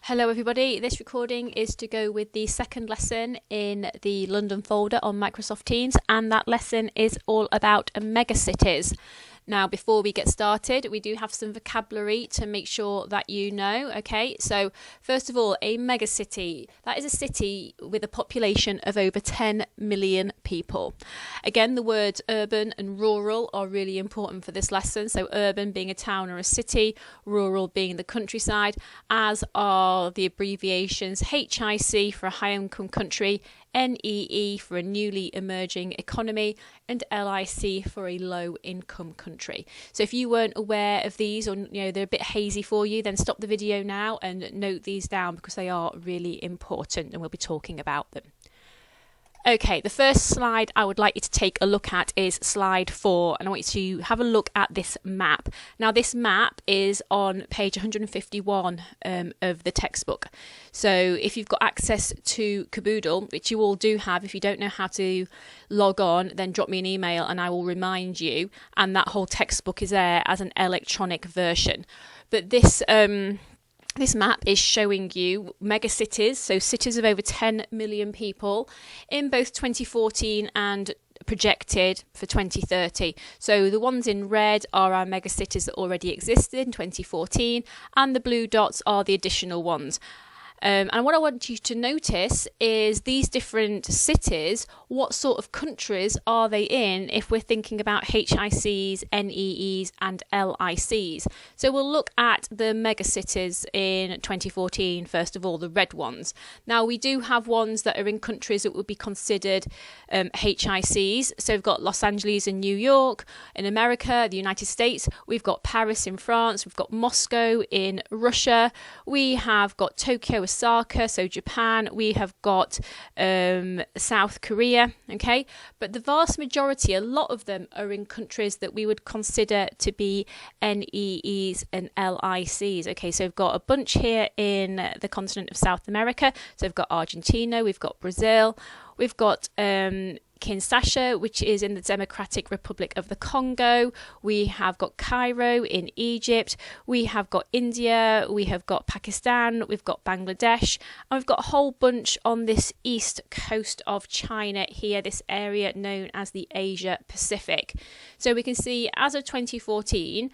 Hello everybody, this recording is to go with the second lesson in the London folder on Microsoft Teams, and that lesson is all about megacities. Now, before we get started, we do have some vocabulary to make sure that you know, okay? So, first of all, a megacity, that is a city with a population of over 10 million people. Again, the words urban and rural are really important for this lesson. So, urban being a town or a city, rural being the countryside, as are the abbreviations HIC for a high-income country, NEE for a newly emerging economy, and LIC for a low-income country. So if you weren't aware of these, or they're a bit hazy for you, then stop the video now and note these down because they are really important and we'll be talking about them. Okay, the first slide I would like you to take a look at is slide 4, and I want you to have a look at this map. Now, this map is on page 151 of the textbook. So if you've got access to Caboodle, which you all do have, if you don't know how to log on, then drop me an email and I will remind you, and that whole textbook is there as an electronic version. But this map is showing you megacities, so cities of over 10 million people in both 2014 and projected for 2030. So the ones in red are our megacities that already existed in 2014, and the blue dots are the additional ones. And what I want you to notice is these different cities, what sort of countries are they in if we're thinking about HICs, NEEs and LICs. So we'll look at the megacities in 2014, first of all, the red ones. Now we do have ones that are in countries that would be considered HICs. So we've got Los Angeles in New York, in America, the United States. We've got Paris in France. We've got Moscow in Russia. We have got Tokyo, Osaka, so Japan. We have got South Korea, okay? But the vast majority, a lot of them are in countries that we would consider to be NEEs and LICs, okay? So we've got a bunch here in the continent of South America. So we've got Argentina, we've got Brazil, we've got Kinshasa, which is in the Democratic Republic of the Congo. We have got Cairo in Egypt. We have got India. We have got Pakistan. We've got Bangladesh. And we've got a whole bunch on this east coast of China here, this area known as the Asia Pacific. So we can see as of 2014,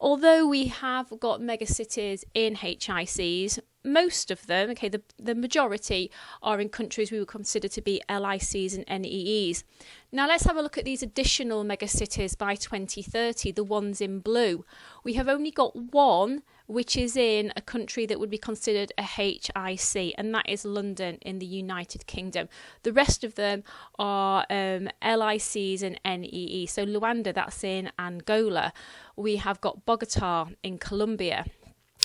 although we have got megacities in HICs, most of them, okay, the majority are in countries we would consider to be LICs and NEEs. Now let's have a look at these additional megacities by 2030, the ones in blue. We have only got one which is in a country that would be considered a HIC, and that is London in the United Kingdom. The rest of them are LICs and NEEs. So Luanda, that's in Angola. We have got Bogota in Colombia.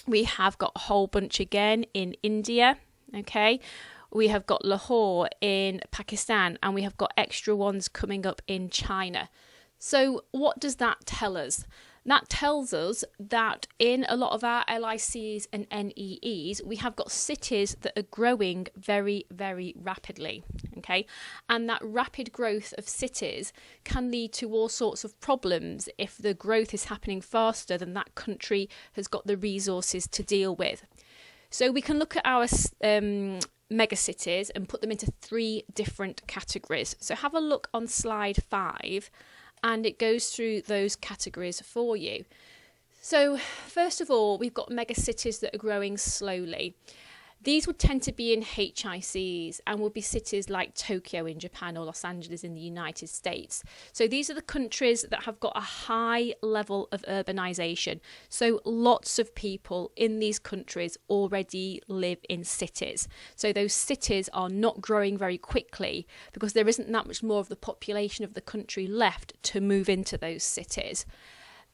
We have got a whole bunch again in India, okay? We have got Lahore in Pakistan, and we have got extra ones coming up in China. So what does that tell us? That tells us that in a lot of our LICs and NEEs, we have got cities that are growing very, very rapidly, okay? And that rapid growth of cities can lead to all sorts of problems if the growth is happening faster than that country has got the resources to deal with. So we can look at our megacities and put them into 3 different categories. So have a look on slide 5. And it goes through those categories for you. So first of all, we've got megacities that are growing slowly. These would tend to be in HICs and would be cities like Tokyo in Japan or Los Angeles in the United States. So these are the countries that have got a high level of urbanization. So lots of people in these countries already live in cities. So those cities are not growing very quickly because there isn't that much more of the population of the country left to move into those cities.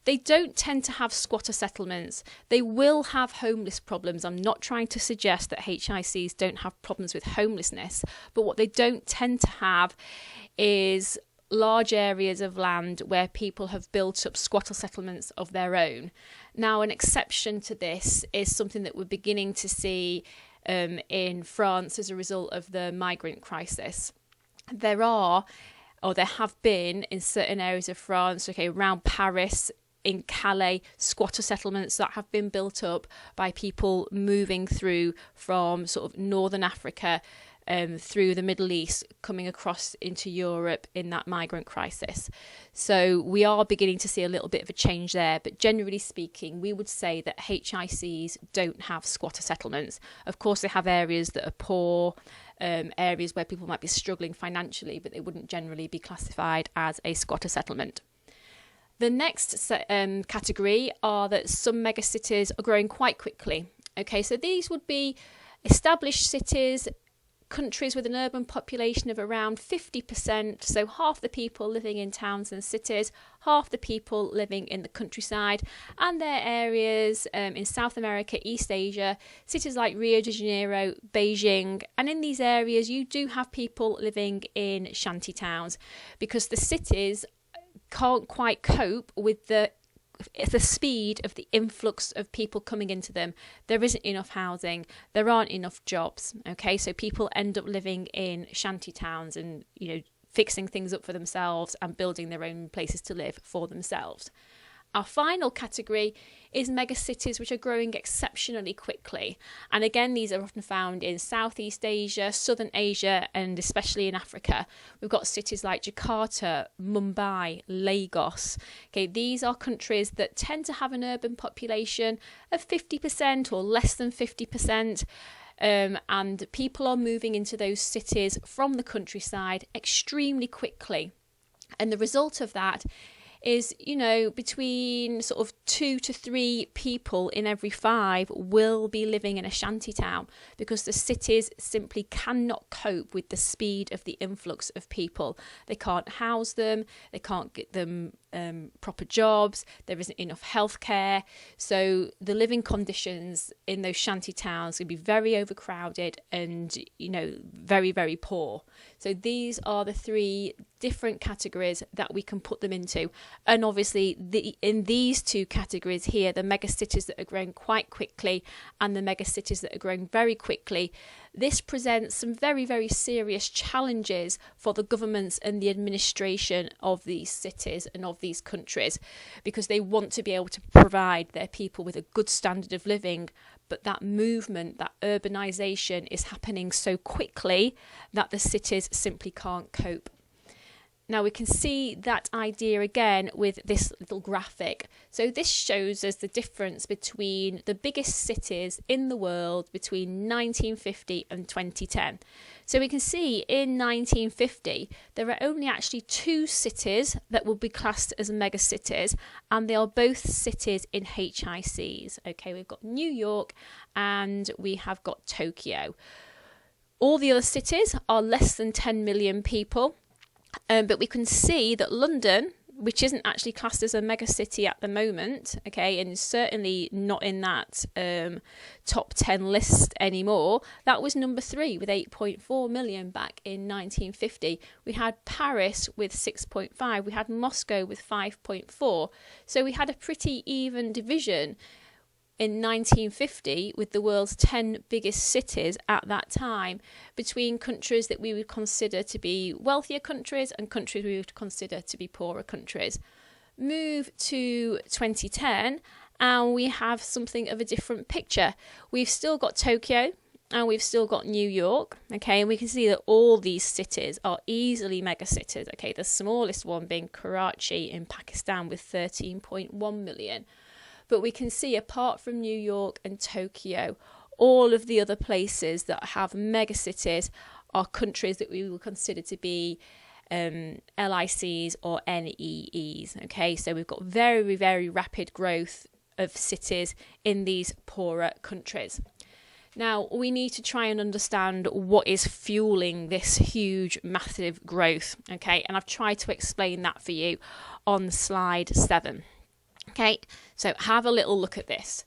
They don't tend to have squatter settlements. They will have homeless problems. I'm not trying to suggest that HICs don't have problems with homelessness, but what they don't tend to have is large areas of land where people have built up squatter settlements of their own. Now, an exception to this is something that we're beginning to see in France as a result of the migrant crisis. There have been in certain areas of France, okay, around Paris, in Calais, squatter settlements that have been built up by people moving through from sort of northern Africa through the Middle East, coming across into Europe in that migrant crisis. So we are beginning to see a little bit of a change there, but generally speaking, we would say that HICs don't have squatter settlements. Of course, they have areas that are poor, areas where people might be struggling financially, but they wouldn't generally be classified as a squatter settlement. The next category are that some megacities are growing quite quickly. Okay, so these would be established cities, countries with an urban population of around 50%, so half the people living in towns and cities, half the people living in the countryside, and their areas in South America, East Asia, cities like Rio de Janeiro, Beijing, and in these areas you do have people living in shanty towns because the cities can't quite cope with the speed of the influx of people coming into them. There isn't enough housing, there aren't enough jobs. Okay, so people end up living in shanty towns and, you know, fixing things up for themselves and building their own places to live for themselves. Our final category is megacities which are growing exceptionally quickly. And again, these are often found in Southeast Asia, Southern Asia, and especially in Africa. We've got cities like Jakarta, Mumbai, Lagos. Okay, these are countries that tend to have an urban population of 50% or less than 50%. And people are moving into those cities from the countryside extremely quickly. And the result of that is, you know, between sort of 2 to 3 people in every 5 will be living in a shanty town because the cities simply cannot cope with the speed of the influx of people. They can't house them, they can't get them proper jobs, there isn't enough healthcare. So the living conditions in those shanty towns can be very overcrowded and, you know, very, very poor. So these are the 3 different categories that we can put them into. And obviously in these 2 categories here, the megacities that are growing quite quickly and the megacities that are growing very quickly, this presents some very, very serious challenges for the governments and the administration of these cities and of these countries, because they want to be able to provide their people with a good standard of living. But that movement, that urbanisation is happening so quickly that the cities simply can't cope. Now we can see that idea again with this little graphic. So this shows us the difference between the biggest cities in the world between 1950 and 2010. So we can see in 1950 there are only actually 2 cities that will be classed as megacities, and they are both cities in HICs. Okay, we've got New York and we have got Tokyo. All the other cities are less than 10 million people. But we can see that London, which isn't actually classed as a megacity at the moment, okay, and certainly not in that top 10 list anymore, that was number 3 with 8.4 million back in 1950. We had Paris with 6.5, we had Moscow with 5.4. So we had a pretty even division in 1950 with the world's 10 biggest cities at that time between countries that we would consider to be wealthier countries and countries we would consider to be poorer countries. Move to 2010 and we have something of a different picture. We've still got Tokyo and we've still got New York, okay, and we can see that all these cities are easily megacities, okay, the smallest one being Karachi in Pakistan with 13.1 million. But we can see, apart from New York and Tokyo, all of the other places that have megacities are countries that we will consider to be LICs or NEEs. Okay, so we've got very, very rapid growth of cities in these poorer countries. Now, we need to try and understand what is fueling this huge, massive growth. Okay, and I've tried to explain that for you on slide 7. Okay, so have a little look at this.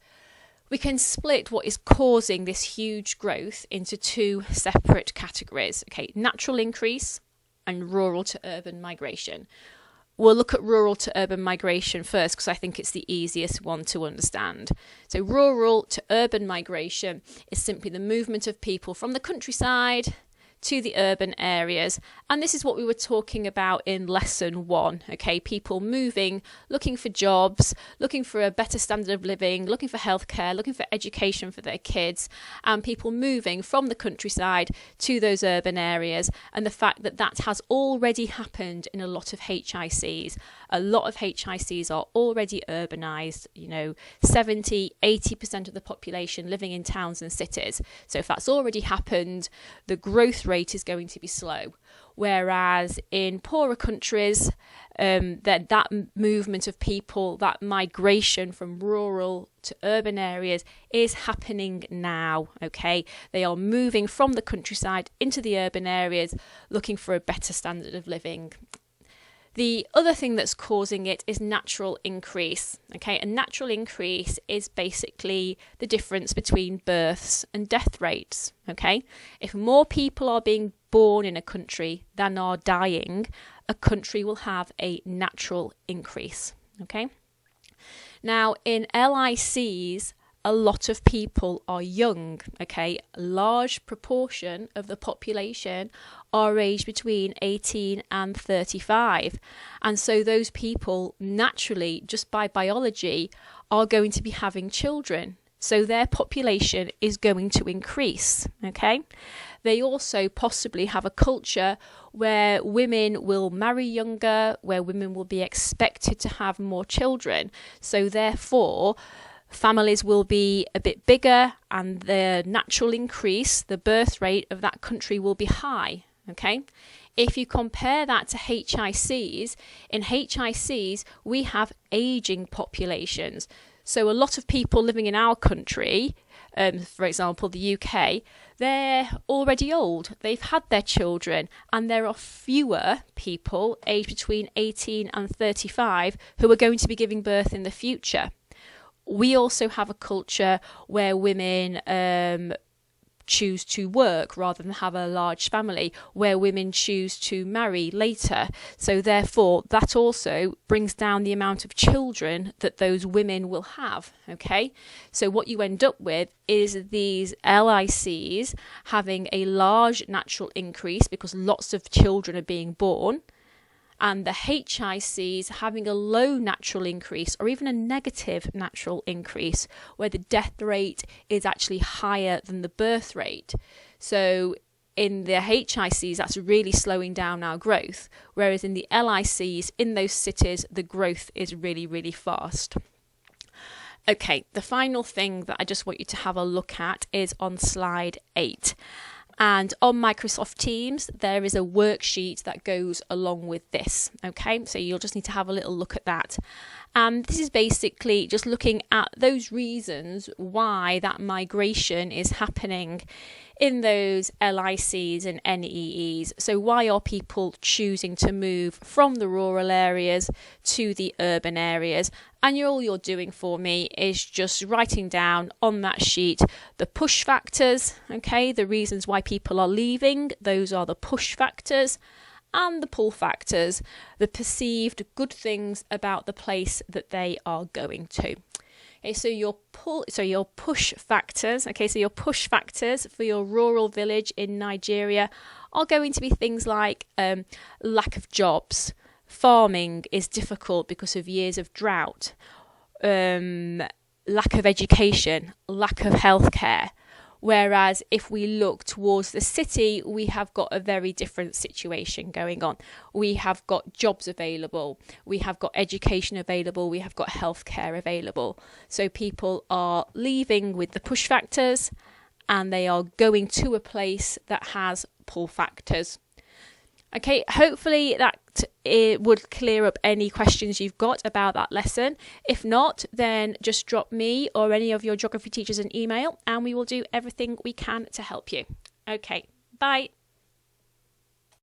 We can split what is causing this huge growth into 2 separate categories. Okay, natural increase and rural to urban migration. We'll look at rural to urban migration first because I think it's the easiest one to understand. So rural to urban migration is simply the movement of people from the countryside to the urban areas. And this is what we were talking about in lesson 1. Okay, people moving, looking for jobs, looking for a better standard of living, looking for healthcare, looking for education for their kids, and people moving from the countryside to those urban areas, and the fact that that has already happened in a lot of HICs. A lot of HICs are already urbanised, 70-80% of the population living in towns and cities. So if that's already happened, the growth rate is going to be slow. Whereas in poorer countries, that movement of people, that migration from rural to urban areas is happening now, okay? They are moving from the countryside into the urban areas, looking for a better standard of living. The other thing that's causing it is natural increase, okay? A natural increase is basically the difference between births and death rates, okay? If more people are being born in a country than are dying, a country will have a natural increase, okay? Now, in LICs, a lot of people are young, okay? A large proportion of the population are aged between 18 and 35. And so those people naturally, just by biology, are going to be having children. So their population is going to increase, okay? They also possibly have a culture where women will marry younger, where women will be expected to have more children. So therefore, families will be a bit bigger, and the natural increase, the birth rate of that country will be high, okay? If you compare that to HICs, in HICs we have ageing populations. So a lot of people living in our country, for example the UK, they're already old, they've had their children, and there are fewer people aged between 18 and 35 who are going to be giving birth in the future. We also have a culture where women choose to work rather than have a large family, where women choose to marry later. So therefore, that also brings down the amount of children that those women will have, okay? So what you end up with is these LICs having a large natural increase because lots of children are being born, and the HICs having a low natural increase or even a negative natural increase where the death rate is actually higher than the birth rate. So in the HICs, that's really slowing down our growth, whereas in the LICs, in those cities, the growth is really, really fast. Okay, the final thing that I just want you to have a look at is on slide 8. And on Microsoft Teams, there is a worksheet that goes along with this, okay? So you'll just need to have a little look at that. And this is basically just looking at those reasons why that migration is happening in those LICs and NEEs. So why are people choosing to move from the rural areas to the urban areas? And all you're doing for me is just writing down on that sheet the push factors, okay? The reasons why people are leaving, those are the push factors, and the pull factors, the perceived good things about the place that they are going to. Okay, so your push factors, okay, so your push factors for your rural village in Nigeria are going to be things like lack of jobs. Farming is difficult because of years of drought, lack of education, lack of healthcare. Whereas if we look towards the city, we have got a very different situation going on. We have got jobs available, we have got education available, we have got healthcare available. So people are leaving with the push factors and they are going to a place that has pull factors. Okay, hopefully that it would clear up any questions you've got about that lesson. If not, then just drop me or any of your geography teachers an email and we will do everything we can to help you. Okay, bye.